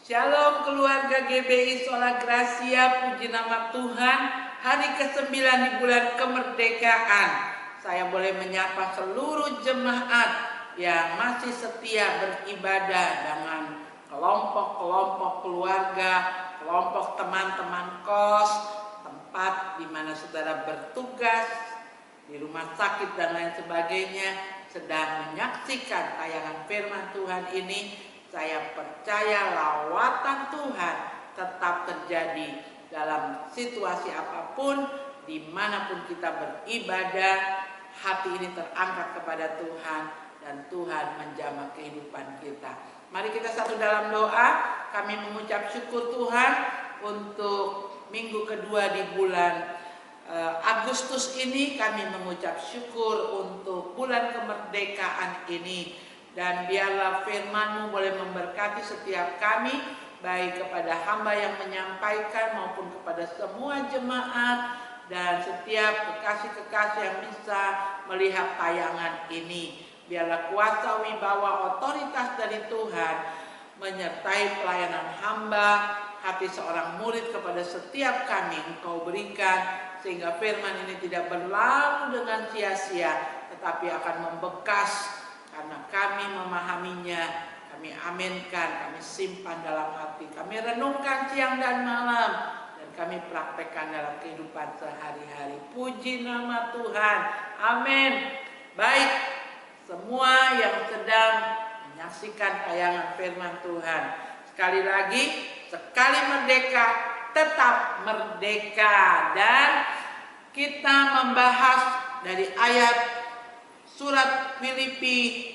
Shalom keluarga GBI Sola Gracia, puji nama Tuhan. Hari ke-9 di bulan kemerdekaan. Saya boleh menyapa seluruh jemaat yang masih setia beribadah dengan kelompok-kelompok keluarga, kelompok teman-teman kos, tempat di mana saudara bertugas, di rumah sakit dan lain sebagainya, sedang menyaksikan tayangan firman Tuhan ini. Saya percaya lawatan Tuhan tetap terjadi dalam situasi apapun, dimanapun kita beribadah, hati ini terangkat kepada Tuhan dan Tuhan menjamah kehidupan kita. Mari kita satu dalam doa. Kami mengucap syukur Tuhan untuk minggu kedua di bulan Agustus ini. Kami mengucap syukur untuk bulan kemerdekaan ini. Dan biarlah firman-Mu boleh memberkati setiap kami, baik kepada hamba yang menyampaikan maupun kepada semua jemaat dan setiap kekasih-kekasih yang bisa melihat tayangan ini. Biarlah kuasa wibawa otoritas dari Tuhan menyertai pelayanan hamba, hati seorang murid kepada setiap kami Engkau berikan, sehingga firman ini tidak berlalu dengan sia-sia, tetapi akan membekas. Karena kami memahaminya, kami aminkan, kami simpan dalam hati, kami renungkan siang dan malam, dan kami praktekkan dalam kehidupan sehari-hari. Puji nama Tuhan, amin. Baik, semua yang sedang menyaksikan tayangan firman Tuhan, sekali lagi, sekali merdeka, tetap merdeka. Dan kita membahas dari ayat surat Filipi,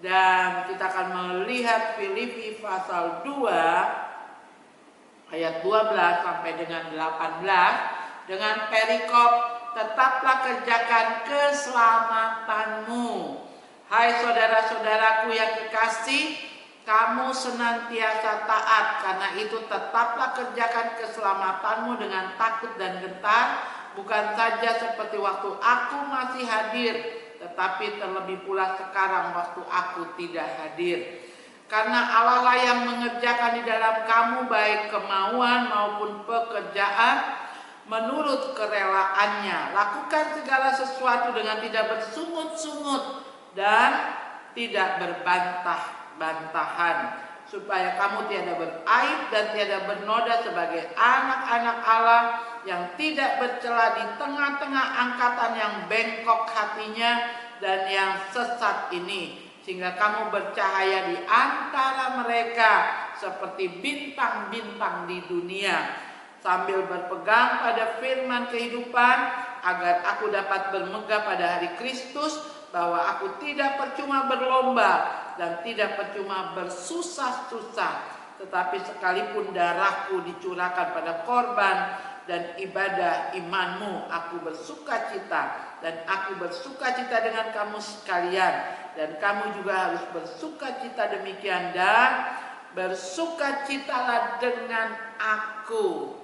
dan kita akan melihat Filipi pasal 2 ayat 12 sampai dengan 18 dengan perikop, tetaplah kerjakan keselamatanmu. Hai saudara-saudaraku yang kekasih, kamu senantiasa taat, karena itu tetaplah kerjakan keselamatanmu dengan takut dan gentar, bukan saja seperti waktu aku masih hadir, tetapi terlebih pula sekarang waktu aku tidak hadir. Karena Allah lah yang mengerjakan di dalam kamu baik kemauan maupun pekerjaan menurut kerelaannya. Lakukan segala sesuatu dengan tidak bersungut-sungut dan tidak berbantah-bantahan, supaya kamu tiada beraib dan tiada bernoda sebagai anak-anak Allah yang tidak bercela di tengah-tengah angkatan yang bengkok hatinya dan yang sesat ini, sehingga kamu bercahaya di antara mereka seperti bintang-bintang di dunia, sambil berpegang pada firman kehidupan, agar aku dapat bermegah pada hari Kristus, bahwa aku tidak percuma berlomba dan tidak percuma bersusah-susah, tetapi sekalipun darahku dicurahkan pada korban dan ibadah imanmu, aku bersukacita, dan aku bersukacita dengan kamu sekalian, dan kamu juga harus bersukacita demikian, dan bersukacitalah dengan aku.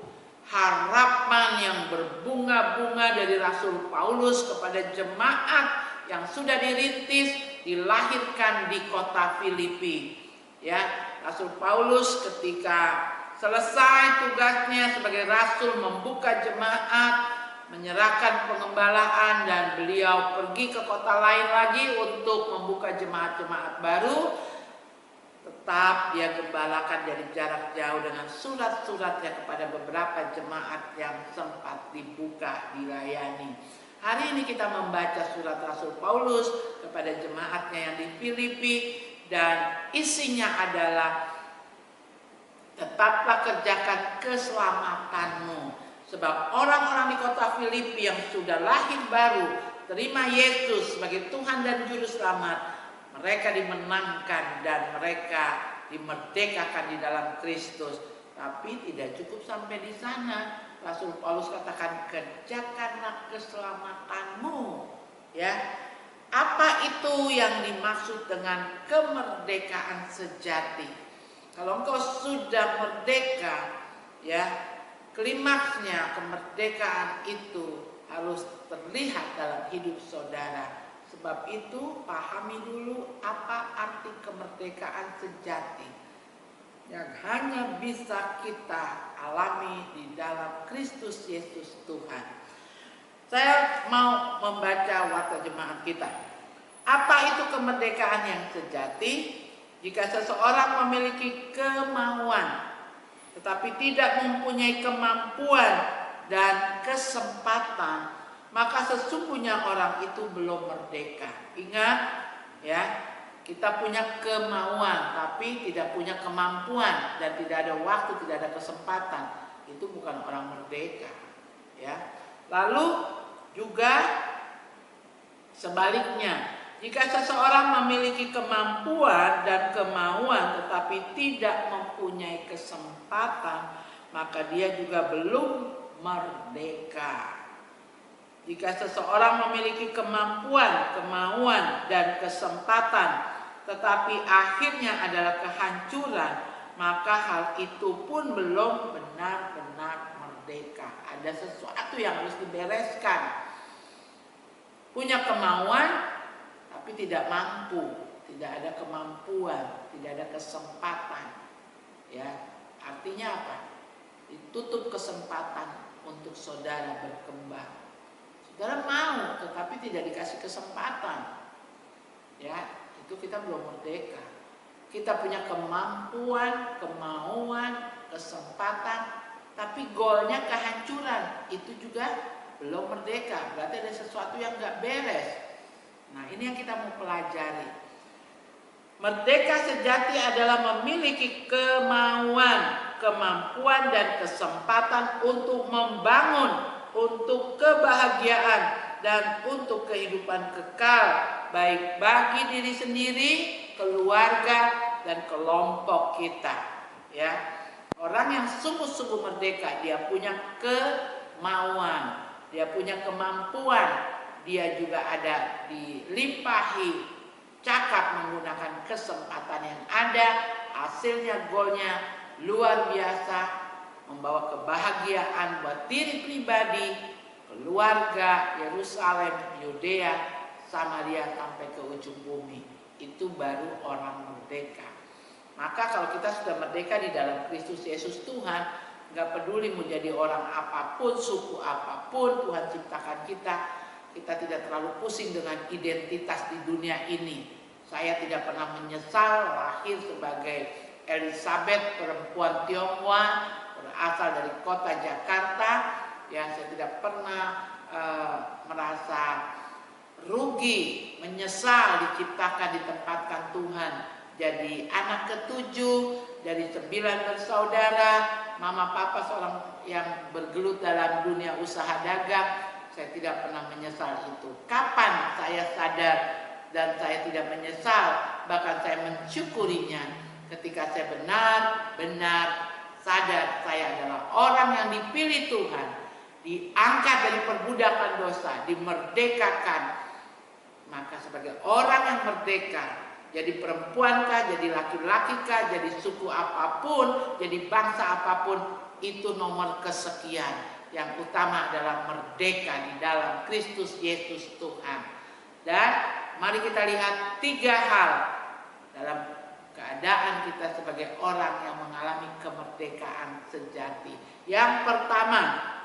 Harapan yang berbunga-bunga dari Rasul Paulus kepada jemaat yang sudah dirintis, dilahirkan di kota Filipi. Ya, Rasul Paulus ketika selesai tugasnya sebagai rasul membuka jemaat, menyerahkan pengembalaan, dan beliau pergi ke kota lain lagi untuk membuka jemaat-jemaat baru. Tetap dia gembalakan dari jarak jauh dengan surat-suratnya kepada beberapa jemaat yang sempat dibuka, dilayani. Hari ini kita membaca surat Rasul Paulus kepada jemaatnya yang di Filipi, dan isinya adalah tetaplah kerjakan keselamatanmu, sebab orang-orang di kota Filipi yang sudah lahir baru, terima Yesus sebagai Tuhan dan Juru Selamat, mereka dimenangkan dan mereka dimerdekakan di dalam Kristus. Tapi tidak cukup sampai di sana. Rasul Paulus katakan, kerjakanlah keselamatanmu. Ya, apa itu yang dimaksud dengan kemerdekaan sejati? Kalau engkau sudah merdeka, ya, klimaksnya kemerdekaan itu harus terlihat dalam hidup saudara. Sebab itu pahami dulu apa arti kemerdekaan sejati. yang hanya bisa kita alami di dalam Kristus Yesus Tuhan. Saya mau membaca warta jemaat kita. Apa itu kemerdekaan yang sejati? Jika seseorang memiliki kemauan tetapi tidak mempunyai kemampuan dan kesempatan, maka sesungguhnya orang itu belum merdeka. Ingat ya, kita punya kemauan tapi tidak punya kemampuan dan tidak ada waktu, tidak ada kesempatan, itu bukan orang merdeka ya. Lalu juga sebaliknya, jika seseorang memiliki kemampuan dan kemauan tetapi tidak mempunyai kesempatan, maka dia juga belum merdeka. Jika seseorang memiliki kemampuan, kemauan, dan kesempatan tetapi akhirnya adalah kehancuran, maka hal itu pun belum benar-benar merdeka. Ada sesuatu yang harus dibereskan. Punya kemauan tapi tidak mampu, tidak ada kemampuan, tidak ada kesempatan. Ya, artinya apa? Ditutup kesempatan untuk saudara berkembang. Saudara mau, tetapi tidak dikasih kesempatan. Ya, itu kita belum merdeka. Kita punya kemampuan, kemauan, kesempatan, tapi goalnya kehancuran. Itu juga belum merdeka. Berarti ada sesuatu yang nggak beres. Nah, ini yang kita mau pelajari. Merdeka sejati adalah memiliki kemauan, kemampuan, dan kesempatan untuk membangun, untuk kebahagiaan, dan untuk kehidupan kekal, baik bagi diri sendiri, keluarga, dan kelompok kita. Ya, orang yang sungguh-sungguh merdeka, dia punya kemauan, dia punya kemampuan, dia juga ada dilimpahi cakap menggunakan kesempatan yang ada, hasilnya golnya luar biasa, membawa kebahagiaan buat diri pribadi, keluarga, Yerusalem, Yudea, Samaria sampai ke ujung bumi. Itu baru orang merdeka. Maka kalau kita sudah merdeka di dalam Kristus Yesus Tuhan, gak peduli mau jadi orang apapun, suku apapun Tuhan ciptakan kita tidak terlalu pusing dengan identitas di dunia ini. Saya tidak pernah menyesal lahir sebagai Elizabeth, perempuan Tionghoa, berasal dari kota Jakarta. Ya, saya tidak pernah merasa rugi, menyesal diciptakan, ditempatkan Tuhan jadi anak ketujuh dari 9 bersaudara, mama papa seorang yang bergelut dalam dunia usaha dagang. Saya tidak pernah menyesal itu. Kapan saya sadar dan saya tidak menyesal, bahkan saya mensyukurinya ketika saya benar-benar sadar saya adalah orang yang dipilih Tuhan, diangkat dari perbudakan dosa, dimerdekakan. Maka sebagai orang yang merdeka, jadi perempuankah, jadi laki-lakikah, jadi suku apapun, jadi bangsa apapun, itu nomor kesekian. Yang utama adalah merdeka di dalam Kristus Yesus Tuhan. Dan mari kita lihat 3 hal dalam keadaan kita sebagai orang yang mengalami kemerdekaan sejati. Yang pertama,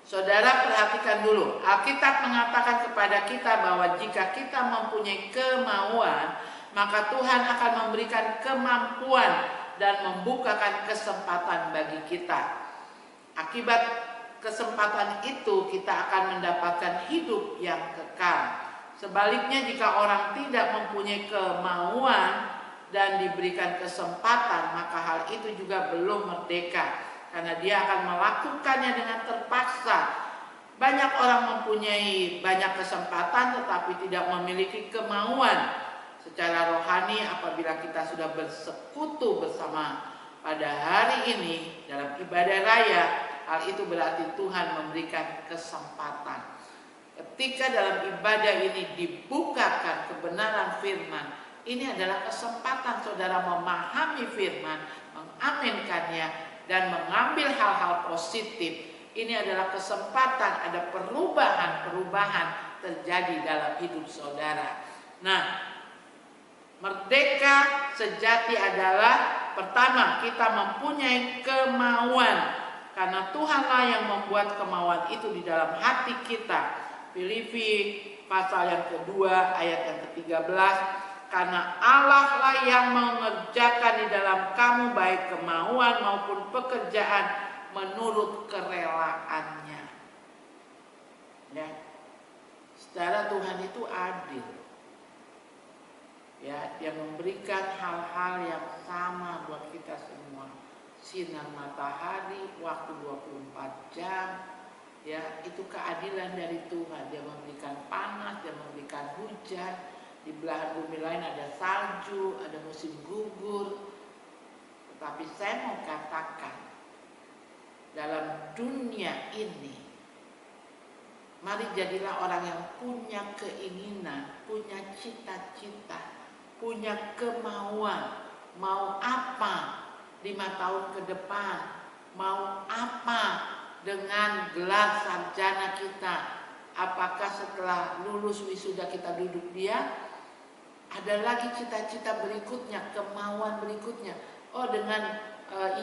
saudara perhatikan dulu, Alkitab mengatakan kepada kita bahwa jika kita mempunyai kemauan, maka Tuhan akan memberikan kemampuan dan membukakan kesempatan bagi kita. Akibat kesempatan itu kita akan mendapatkan hidup yang kekal. Sebaliknya jika orang tidak mempunyai kemauan dan diberikan kesempatan, maka hal itu juga belum merdeka. Karena dia akan melakukannya dengan terpaksa. Banyak orang mempunyai banyak kesempatan tetapi tidak memiliki kemauan. Secara rohani apabila kita sudah bersekutu bersama pada hari ini dalam ibadah raya, hal itu berarti Tuhan memberikan kesempatan. Ketika dalam ibadah ini dibukakan kebenaran firman, ini adalah kesempatan saudara memahami firman, mengaminkannya, dan mengambil hal-hal positif. Ini adalah kesempatan, ada perubahan-perubahan terjadi dalam hidup saudara. Nah, merdeka sejati adalah pertama, kita mempunyai kemauan. Karena Tuhanlah yang membuat kemauan itu di dalam hati kita. Filipi pasal yang kedua ayat yang ke-13. Karena Allah lah yang mengerjakan di dalam kamu baik kemauan maupun pekerjaan menurut kerelaannya. Ya. Secara Tuhan itu adil. Ya, Dia memberikan hal-hal yang sama buat kita semua. Sinar matahari, waktu 24 jam. Ya, itu keadilan dari Tuhan. Dia memberikan panas, Dia memberikan hujan. Di belahan bumi lain ada salju, ada musim gugur. Tetapi saya mau katakan, dalam dunia ini, mari jadilah orang yang punya keinginan, punya cita-cita, punya kemauan. Mau apa 5 tahun ke depan? Mau apa dengan gelar sarjana kita? Apakah setelah lulus wisuda kita duduk diam? Ada lagi cita-cita berikutnya, kemauan berikutnya. Oh, dengan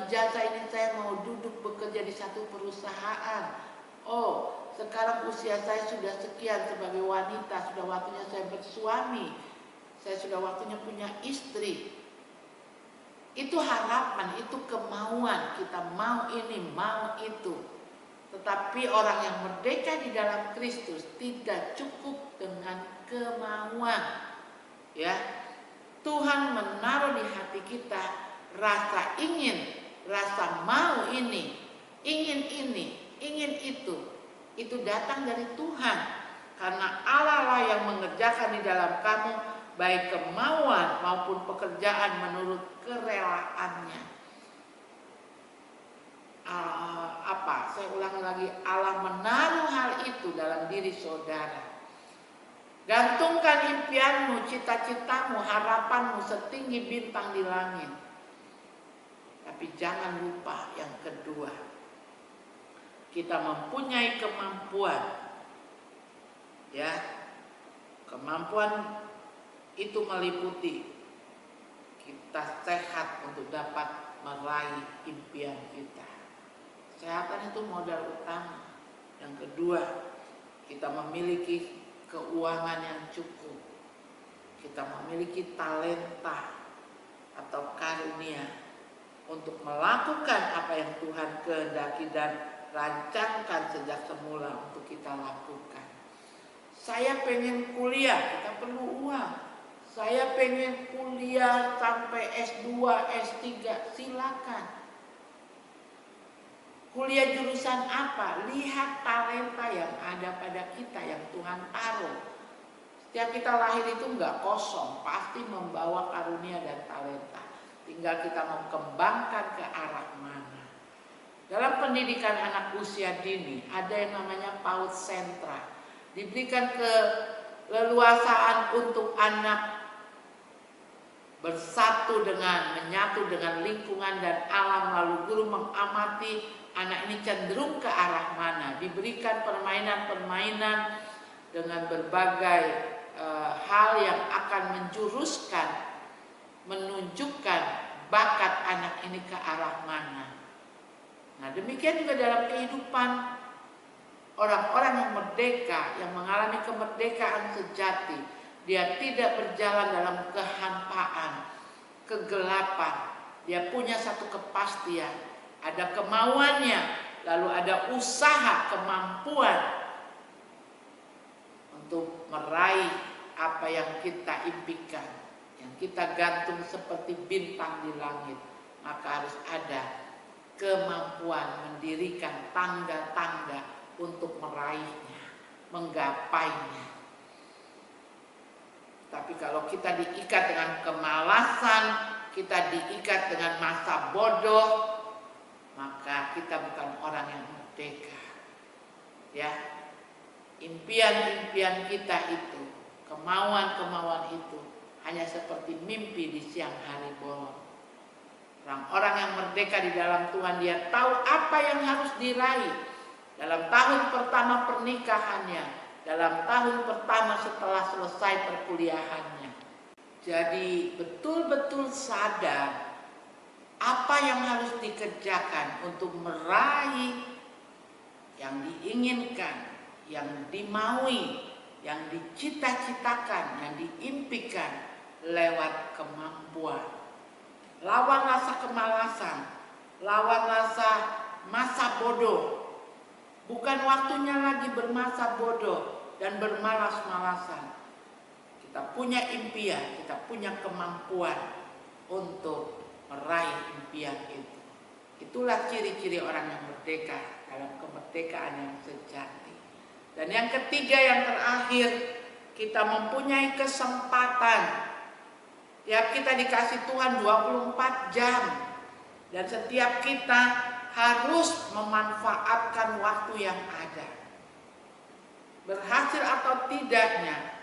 ijazah ini saya mau duduk bekerja di satu perusahaan. Oh, sekarang usia saya sudah sekian sebagai wanita, sudah waktunya saya bersuami. Saya sudah waktunya punya istri. Itu harapan, itu kemauan. Kita mau ini, mau itu. Tetapi orang yang merdeka di dalam Kristus tidak cukup dengan kemauan. Ya, Tuhan menaruh di hati kita rasa ingin, rasa mau ini, ingin itu. Itu datang dari Tuhan. Karena Allah lah yang mengerjakan di dalam kamu baik kemauan maupun pekerjaan menurut kerelaannya. Saya ulang lagi, Allah menaruh hal itu dalam diri saudara. Gantungkan impianmu, cita-citamu, harapanmu setinggi bintang di langit. Tapi jangan lupa yang kedua, kita mempunyai kemampuan. Ya, kemampuan itu meliputi kita sehat untuk dapat meraih impian kita. Kesehatan itu modal utama. Yang kedua, kita memiliki keuangan yang cukup. Kita memiliki talenta atau karunia untuk melakukan apa yang Tuhan kehendaki dan rancangkan sejak semula untuk kita lakukan. Saya pengen kuliah, kita perlu uang. Saya pengen kuliah sampai S2, S3, silakan. Kuliah jurusan apa? Lihat talenta yang ada pada kita, yang Tuhan taruh. Setiap kita lahir itu enggak kosong, pasti membawa karunia dan talenta. Tinggal kita mau kembangkan ke arah mana. Dalam pendidikan anak usia dini, ada yang namanya PAUD Sentra. Diberikan keleluasaan untuk anak menyatu dengan lingkungan dan alam, lalu guru mengamati anak ini cenderung ke arah mana, diberikan permainan-permainan dengan berbagai hal yang akan menunjukkan bakat anak ini ke arah mana. Nah, demikian juga dalam kehidupan orang-orang yang merdeka, yang mengalami kemerdekaan sejati. Dia tidak berjalan dalam kehampaan, kegelapan. Dia punya satu kepastian. Ada kemauannya, lalu ada usaha, kemampuan untuk meraih apa yang kita impikan, yang kita gantung seperti bintang di langit. Maka harus ada kemampuan mendirikan tangga-tangga untuk meraihnya, menggapainya. Tapi kalau kita diikat dengan kemalasan, kita diikat dengan masa bodoh, maka kita bukan orang yang merdeka. Ya, impian-impian kita itu, kemauan-kemauan itu hanya seperti mimpi di siang hari bolong. Orang-orang yang merdeka di dalam Tuhan, dia tahu apa yang harus diraih dalam tahun pertama pernikahannya, dalam tahun pertama setelah selesai perkuliahannya. Jadi betul-betul sadar apa yang harus dikerjakan untuk meraih yang diinginkan, yang dimaui, yang dicita-citakan, yang diimpikan lewat kemampuan. Lawan rasa kemalasan, lawan rasa masa bodoh. Bukan waktunya lagi bermasa bodoh dan bermalas-malasan. Kita punya impian, kita punya kemampuan untuk meraih impian itu. Itulah ciri-ciri orang yang merdeka dalam kemerdekaan yang sejati. Dan yang ketiga, yang terakhir, kita mempunyai kesempatan. Tiap kita dikasih Tuhan 24 jam. Dan setiap kita harus memanfaatkan waktu yang ada. Berhasil atau tidaknya,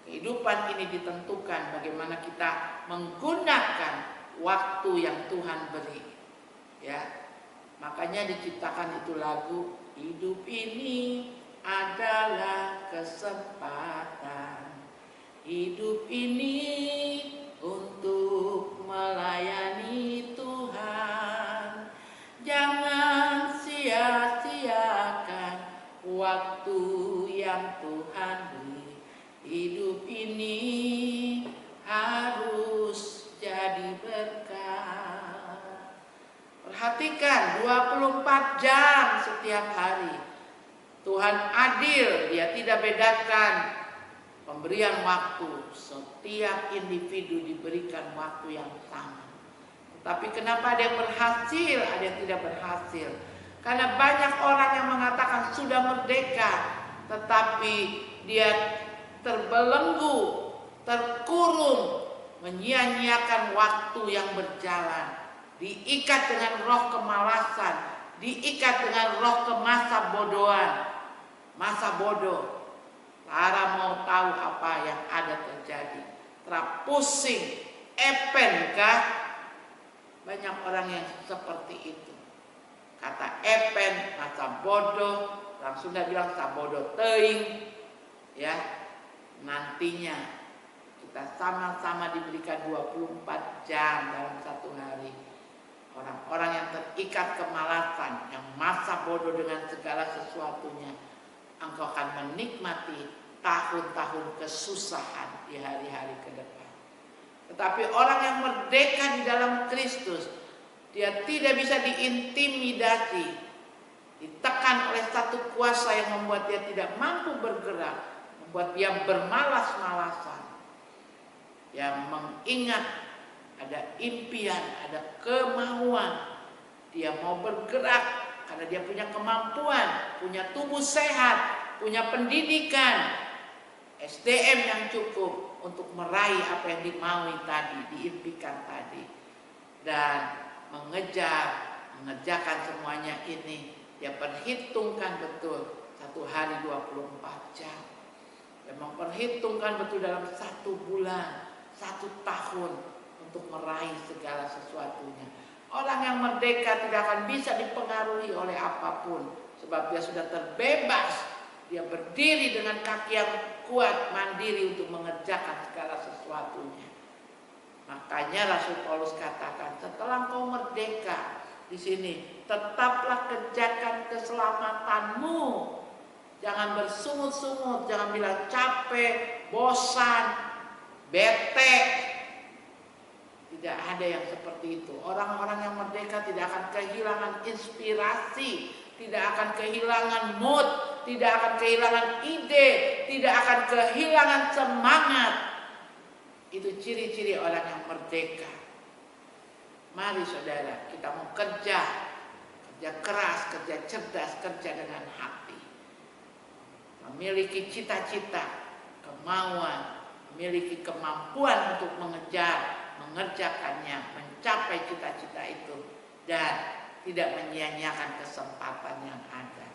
kehidupan ini ditentukan bagaimana kita menggunakan waktu yang Tuhan beri. Ya, makanya diciptakan itu lagu, hidup ini adalah kesempatan. Hidup ini untuk melayani Tuhan. Jangan sia-siakan waktu yang Tuhan beri. Hidup ini harus jadi berkah. Perhatikan 24 jam setiap hari. Tuhan adil, Dia tidak bedakan pemberian waktu. Setiap individu diberikan waktu yang sama. Tapi kenapa ada yang berhasil, ada yang tidak berhasil? Karena banyak orang yang mengatakan sudah merdeka, tetapi dia terbelenggu, terkurung, menyia-nyiakan waktu yang berjalan. Diikat dengan roh kemalasan, diikat dengan roh kemasa bodohan, masa bodoh. Lara mau tahu apa yang ada terjadi. Terpusing, epenkah? Banyak orang yang seperti itu. Kata epen, masa bodoh, orang Sunda bilang sabodo teuing. Ya, nantinya kita sama-sama diberikan 24 jam dalam satu hari. Orang-orang yang terikat kemalasan, yang masa bodoh dengan segala sesuatunya, engkau akan menikmati tahun-tahun kesusahan di hari-hari ke depan. Tetapi orang yang merdeka di dalam Kristus, dia tidak bisa diintimidasi, ditekan oleh satu kuasa yang membuat dia tidak mampu bergerak, membuat dia bermalas-malasan. Dia mengingat ada impian, ada kemauan. Dia mau bergerak karena dia punya kemampuan, punya tubuh sehat, punya pendidikan, SDM yang cukup untuk meraih apa yang dimaui tadi, diimpikan tadi. Dan mengerjakan semuanya ini, dia perhitungkan betul satu hari 24 jam. Dia memperhitungkan betul dalam satu bulan, satu tahun, untuk meraih segala sesuatunya. Orang yang merdeka tidak akan bisa dipengaruhi oleh apapun, sebab dia sudah terbebas. Dia berdiri dengan kaki yang kuat, mandiri untuk mengerjakan segala sesuatunya. Makanya Rasul Paulus katakan, setelah kau merdeka di sini, tetaplah kerjakan keselamatanmu. Jangan bersungut-sungut, jangan bilang capek, bosan, bete. Tidak ada yang seperti itu. Orang-orang yang merdeka tidak akan kehilangan inspirasi, tidak akan kehilangan mood, tidak akan kehilangan ide, tidak akan kehilangan semangat. Itu ciri-ciri orang yang merdeka. Mari saudara, kita mau kerja keras, kerja cerdas, kerja dengan hati. Memiliki cita-cita, kemauan, memiliki kemampuan untuk mengerjakannya, mencapai cita-cita itu, dan tidak menyia-nyiakan kesempatan yang ada.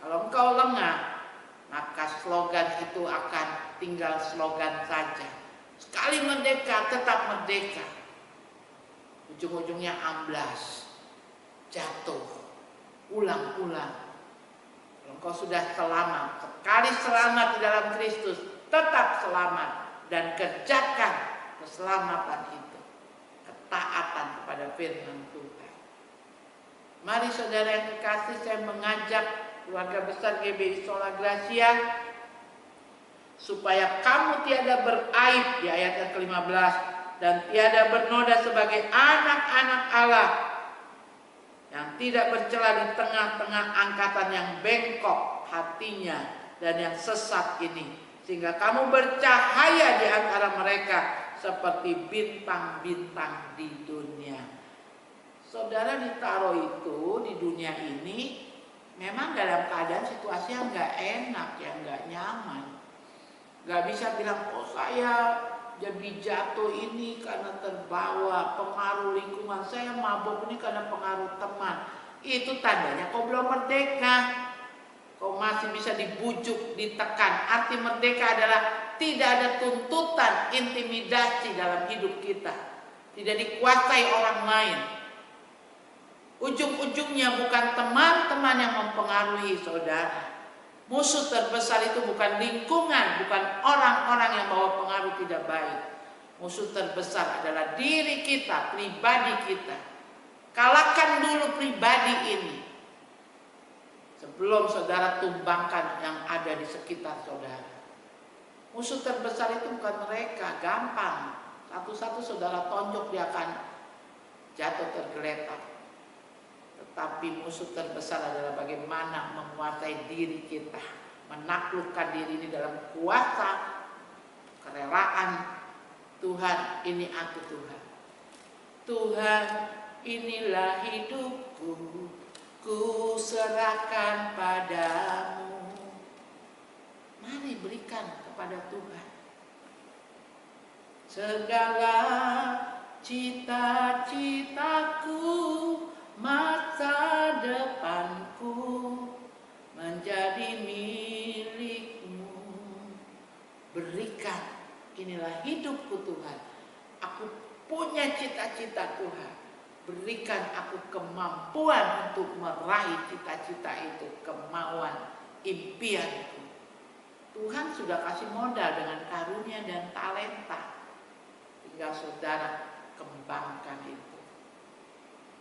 Kalau engkau lengah, maka slogan itu akan tinggal slogan saja. Sekali merdeka, tetap merdeka. Ujung-ujungnya amblas, jatuh, ulang-ulang. Kalau engkau sudah selamat, sekali selamat di dalam Kristus, tetap selamat dan kerjakan keselamatan itu, ketaatan kepada firman Tuhan. Mari saudara yang kekasih, saya mengajak keluarga besar GBI Sola Gracia supaya kamu tiada beraib di ayat yang ke-15 dan tiada bernoda sebagai anak-anak Allah yang tidak bercela di tengah-tengah angkatan yang bengkok hatinya dan yang sesat ini, sehingga kamu bercahaya di antara mereka seperti bintang-bintang di dunia. Saudara ditaruh itu di dunia ini memang dalam keadaan situasi yang gak enak, yang gak nyaman. Gak bisa bilang, oh saya jadi jatuh ini karena terbawa pengaruh lingkungan, saya mabuk ini karena pengaruh teman. Itu tandanya kau belum merdeka. Kau masih bisa dibujuk, ditekan. Arti merdeka adalah tidak ada tuntutan, intimidasi dalam hidup kita. Tidak dikuasai orang lain. Ujung-ujungnya bukan teman-teman yang mempengaruhi saudara. Musuh terbesar itu bukan lingkungan, bukan orang-orang yang bawa pengaruh tidak baik. Musuh terbesar adalah diri kita, pribadi kita. Kalahkan dulu pribadi ini sebelum saudara tumbangkan yang ada di sekitar saudara. Musuh terbesar itu bukan mereka, gampang. Satu-satu saudara tonjok dia akan jatuh tergeletak. Tetapi musuh terbesar adalah bagaimana menguasai diri kita, menaklukkan diri ini dalam kuasa kerelaan Tuhan. Ini aku Tuhan. Tuhan, inilah hidupku, ku serahkan padamu. Mari berikan kepada Tuhan segala cita-citaku, masa depanku menjadi milikmu. Berikan, inilah hidupku Tuhan. Aku punya cita-cita Tuhan. Berikan aku kemampuan untuk meraih cita-cita itu, kemauan, impianku. Tuhan sudah kasih modal dengan karunia dan talenta. Tinggal saudara kembangkan itu.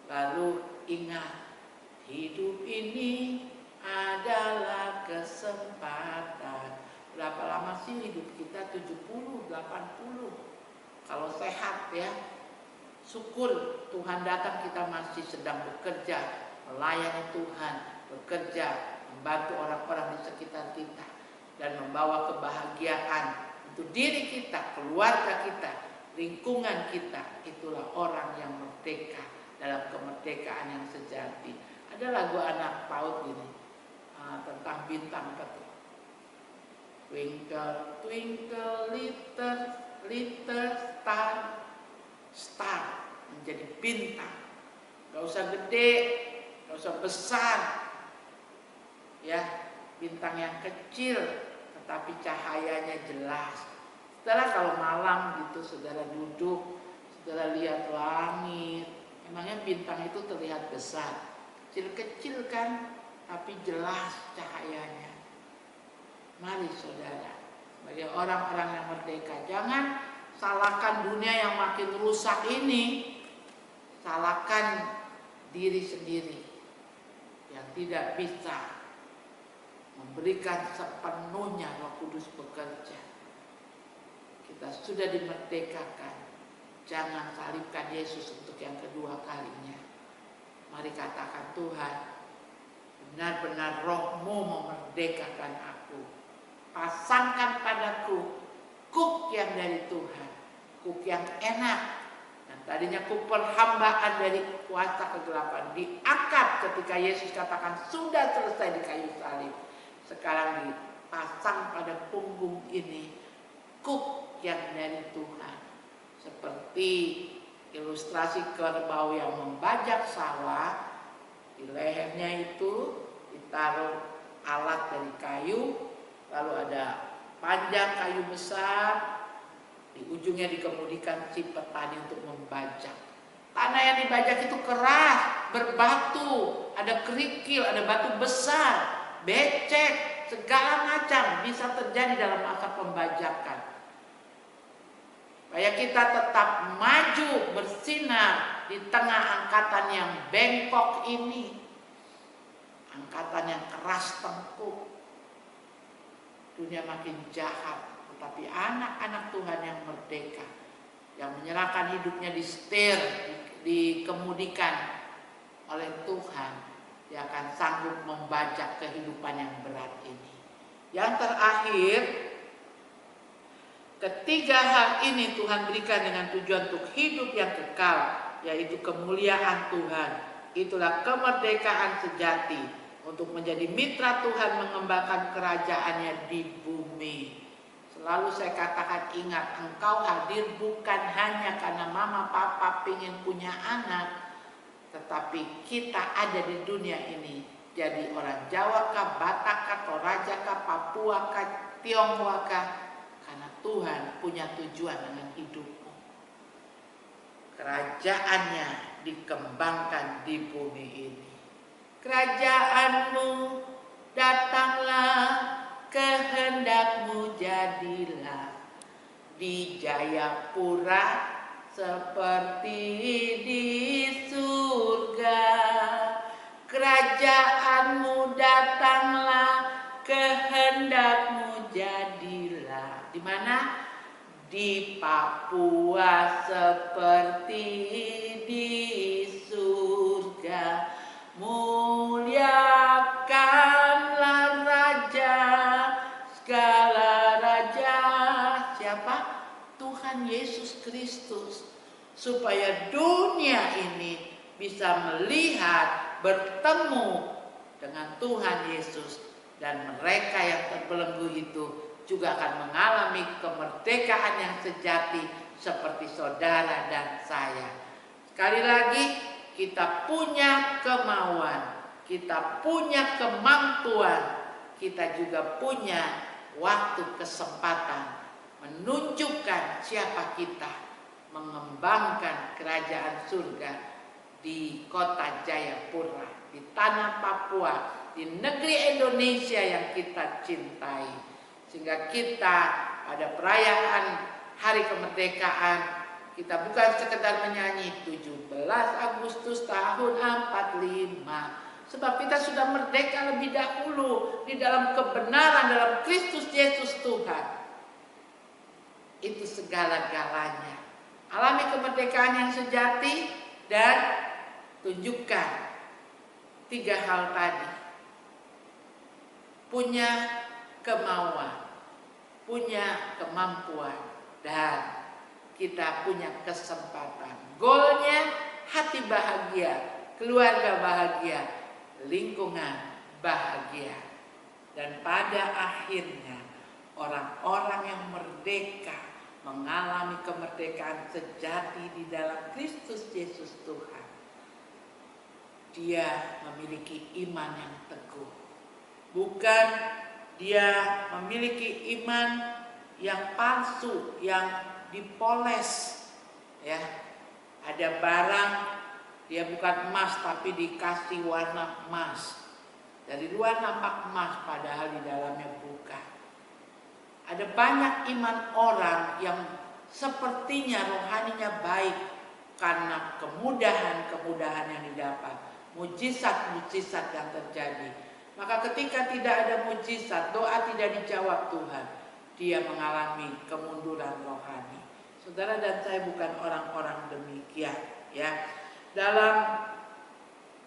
Lalu ingat, hidup ini adalah kesempatan. Berapa lama sih hidup kita? 70, 80. Kalau sehat ya, syukur Tuhan datang kita masih sedang bekerja, melayani Tuhan, bekerja, membantu orang-orang di sekitar kita, dan membawa kebahagiaan untuk diri kita, keluarga kita, lingkungan kita. Itulah orang yang merdeka dalam kemerdekaan yang sejati. Ada lagu anak PAUD gini tentang bintang apa tuh? Twinkle twinkle little star, star menjadi bintang. Gak usah gede, gak usah besar, ya, bintang yang kecil tetapi cahayanya jelas. Saudara kalau malam gitu saudara duduk, saudara lihat langit, emangnya bintang itu terlihat besar, kecil-kecil kan, tapi jelas cahayanya. Mari saudara, sebagai orang-orang yang merdeka, jangan salahkan dunia yang makin rusak ini, salahkan diri sendiri yang tidak bisa memberikan sepenuhnya Roh Kudus bekerja. Kita sudah dimerdekakan. Jangan salibkan Yesus untuk yang kedua kalinya. Mari katakan, Tuhan, benar-benar Roh-Mu memerdekakan aku. Pasangkan padaku kuk yang dari Tuhan, kuk yang enak. Dan tadinya kuk perhambaan dari kuasa kegelapan diangkat ketika Yesus katakan sudah selesai di kayu salib. Sekarang dipasang pada punggung ini kuk yang dari Tuhan. Seperti ilustrasi kerbau yang membajak sawah, di lehernya itu ditaruh alat dari kayu, lalu ada panjang kayu besar, di ujungnya dikemudikan si petani untuk membajak. Tanah yang dibajak itu keras, berbatu, ada kerikil, ada batu besar, becek, segala macam bisa terjadi dalam masa pembajakan. supaya kita tetap maju bersinar di tengah angkatan yang bengkok ini, angkatan yang keras tengkuk. Dunia makin jahat, tetapi anak-anak Tuhan yang merdeka, yang menyerahkan hidupnya disetir, dikemudikan oleh Tuhan, dia akan sanggup membajak kehidupan yang berat ini. Yang terakhir, ketiga hal ini Tuhan berikan dengan tujuan untuk hidup yang kekal, yaitu kemuliaan Tuhan. Itulah kemerdekaan sejati, untuk menjadi mitra Tuhan mengembangkan kerajaannya di bumi. Selalu saya katakan, ingat, engkau hadir bukan hanya karena mama papa ingin punya anak, tetapi kita ada di dunia ini jadi orang Jawa kah, Batak kah, Toraja kah, Papua kah, Tionghoa kah, karena Tuhan punya tujuan dengan hidupmu. Kerajaannya dikembangkan di bumi ini. Kerajaanmu datanglah, kehendakmu jadilah di Jayapura seperti di surga. Kerajaanmu datanglah, kehendakmu jadilah. Di mana? Di Papua seperti di surga. Muliakanlah Raja, segala Raja. Siapa? Tuhan Yesus Kristus. Supaya dunia ini bisa melihat, bertemu dengan Tuhan Yesus. Dan mereka yang terbelenggu itu juga akan mengalami kemerdekaan yang sejati seperti saudara dan saya. Sekali lagi, kita punya kemauan, kita punya kemampuan, kita juga punya waktu kesempatan menunjukkan siapa kita, mengembangkan kerajaan surga di kota Jayapura, di tanah Papua, di negeri Indonesia yang kita cintai. Sehingga kita pada perayaan Hari Kemerdekaan, kita bukan sekedar menyanyi 17 Agustus tahun 45. Sebab kita sudah merdeka lebih dahulu di dalam kebenaran dalam Kristus Yesus Tuhan. Itu segala-galanya. Alami kemerdekaan yang sejati dan tunjukkan tiga hal tadi. Punya kemauan, punya kemampuan, dan kita punya kesempatan. Goalnya hati bahagia, keluarga bahagia, lingkungan bahagia. Dan pada akhirnya orang-orang yang merdeka mengalami kemerdekaan sejati di dalam Kristus Yesus Tuhan. Dia memiliki iman yang teguh. Bukan dia memiliki iman yang palsu, yang dipoles, ya. Ada barang dia bukan emas tapi dikasih warna emas. Dari luar nampak emas padahal di dalamnya bukan. Ada banyak iman orang yang sepertinya rohaninya baik karena kemudahan-kemudahan yang didapat, mujizat-mujizat yang terjadi. Maka ketika tidak ada mujizat, doa tidak dijawab Tuhan, dia mengalami kemunduran rohani. Saudara dan saya bukan orang-orang demikian, ya. Dalam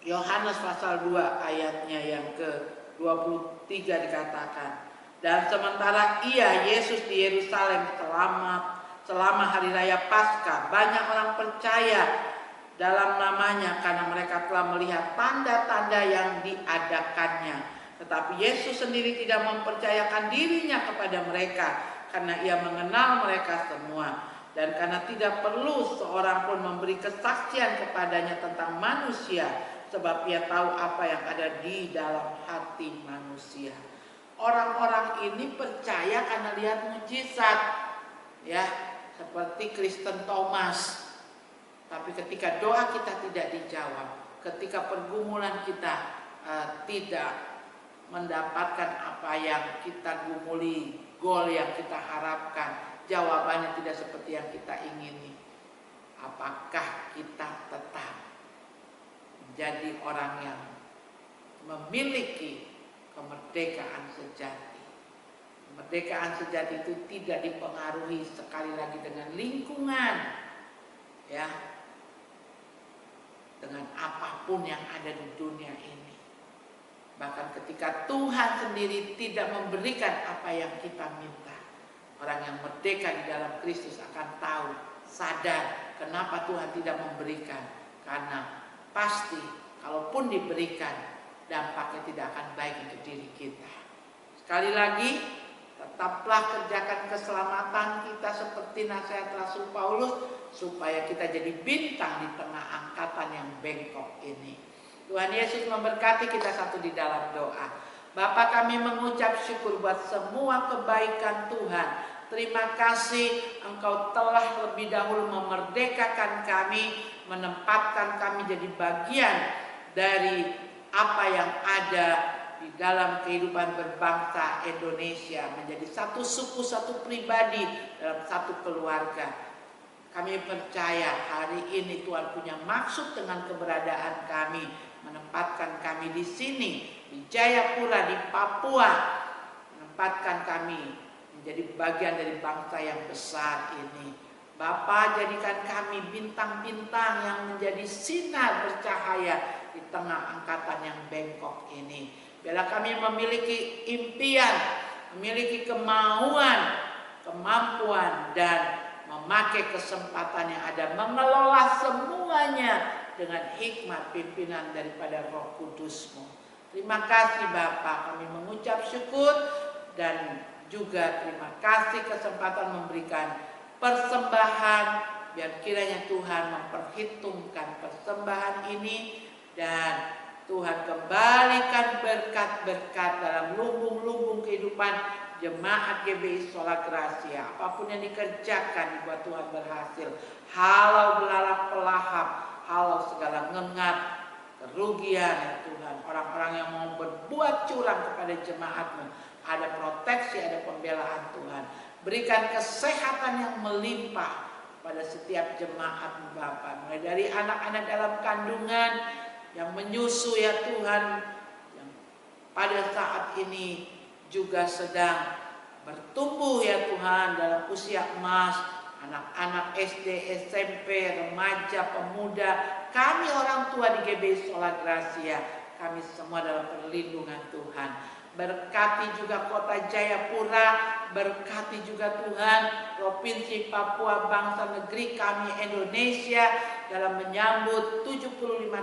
Yohanes pasal 2 ayatnya yang ke-23 dikatakan, dan sementara Yesus di Yerusalem selama hari raya Paskah, banyak orang percaya dalam namanya karena mereka telah melihat tanda-tanda yang diadakannya. Tetapi Yesus sendiri tidak mempercayakan dirinya kepada mereka karena ia mengenal mereka semua. Dan karena tidak perlu seorang pun memberi kesaksian kepadanya tentang manusia, sebab ia tahu apa yang ada di dalam hati manusia. Orang-orang ini percaya karena lihat mujizat, ya, seperti Kristen Thomas. Tapi ketika doa kita tidak dijawab, ketika pergumulan kita tidak mendapatkan apa yang kita gumuli, goal yang kita harapkan, jawabannya tidak seperti yang kita ingini. Apakah kita tetap menjadi orang yang memiliki kemerdekaan sejati? Kemerdekaan sejati itu tidak dipengaruhi sekali lagi dengan lingkungan, ya, dengan apapun yang ada di dunia ini. Bahkan ketika Tuhan sendiri tidak memberikan apa yang kita minta, orang yang merdeka di dalam Kristus akan tahu, sadar kenapa Tuhan tidak memberikan. Karena pasti kalaupun diberikan, dampaknya tidak akan baik untuk diri kita. Sekali lagi, tetaplah kerjakan keselamatan kita seperti nasihat Rasul Paulus, supaya kita jadi bintang di tengah angkatan yang bengkok ini. Tuhan Yesus memberkati kita satu di dalam doa. Bapa, kami mengucap syukur buat semua kebaikan Tuhan. Terima kasih Engkau telah lebih dahulu memerdekakan kami, menempatkan kami jadi bagian dari apa yang ada di dalam kehidupan berbangsa Indonesia, menjadi satu suku, satu pribadi dalam satu keluarga. Kami percaya hari ini Tuhan punya maksud dengan keberadaan kami, menempatkan kami di sini, di Jayapura, di Papua, menempatkan kami menjadi bagian dari bangsa yang besar ini. Bapa, jadikan kami bintang-bintang yang menjadi sinar bercahaya di tengah angkatan yang bengkok ini. Biarlah kami memiliki impian, memiliki kemauan, kemampuan, dan memakai kesempatan yang ada, mengelola semuanya dengan hikmat pimpinan daripada Roh Kudus-Mu. Terima kasih Bapa, kami mengucap syukur dan juga terima kasih kesempatan memberikan persembahan. Biar kiranya Tuhan memperhitungkan persembahan ini dan Tuhan kembalikan berkat-berkat dalam lumbung-lumbung kehidupan jemaat GBI Sola Gracia. Apapun yang dikerjakan dibuat Tuhan berhasil. Halau belalang pelahap, halau segala ngengat, kerugian ya Tuhan. Orang-orang yang mau berbuat curang kepada jemaat-Mu, ada proteksi, ada pembelaan Tuhan. Berikan kesehatan yang melimpah pada setiap jemaat Bapa. Mulai dari anak-anak dalam kandungan yang menyusu ya Tuhan, yang pada saat ini juga sedang bertumbuh ya Tuhan dalam usia emas, anak-anak SD, SMP, remaja, pemuda, kami orang tua di GBI Sola Gracia, kami semua dalam perlindungan Tuhan. Berkati juga kota Jayapura, berkati juga Tuhan Provinsi Papua, bangsa negeri kami Indonesia dalam menyambut 75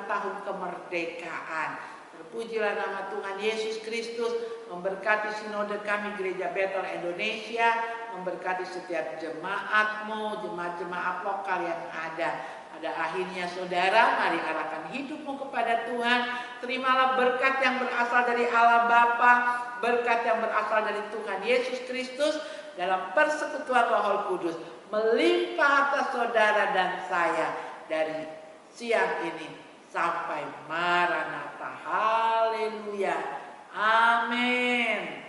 tahun kemerdekaan. Terpujilah nama Tuhan Yesus Kristus, memberkati sinode kami Gereja Bethel Indonesia, memberkati setiap jemaat-Mu, jemaat-jemaat lokal yang ada. Pada akhirnya saudara, mari arahkan hidupmu kepada Tuhan. Terimalah berkat yang berasal dari Allah Bapa, berkat yang berasal dari Tuhan Yesus Kristus dalam persekutuan Roh Kudus, melimpah atas saudara dan saya dari siang ini sampai Maranatha. Haleluya. Amin.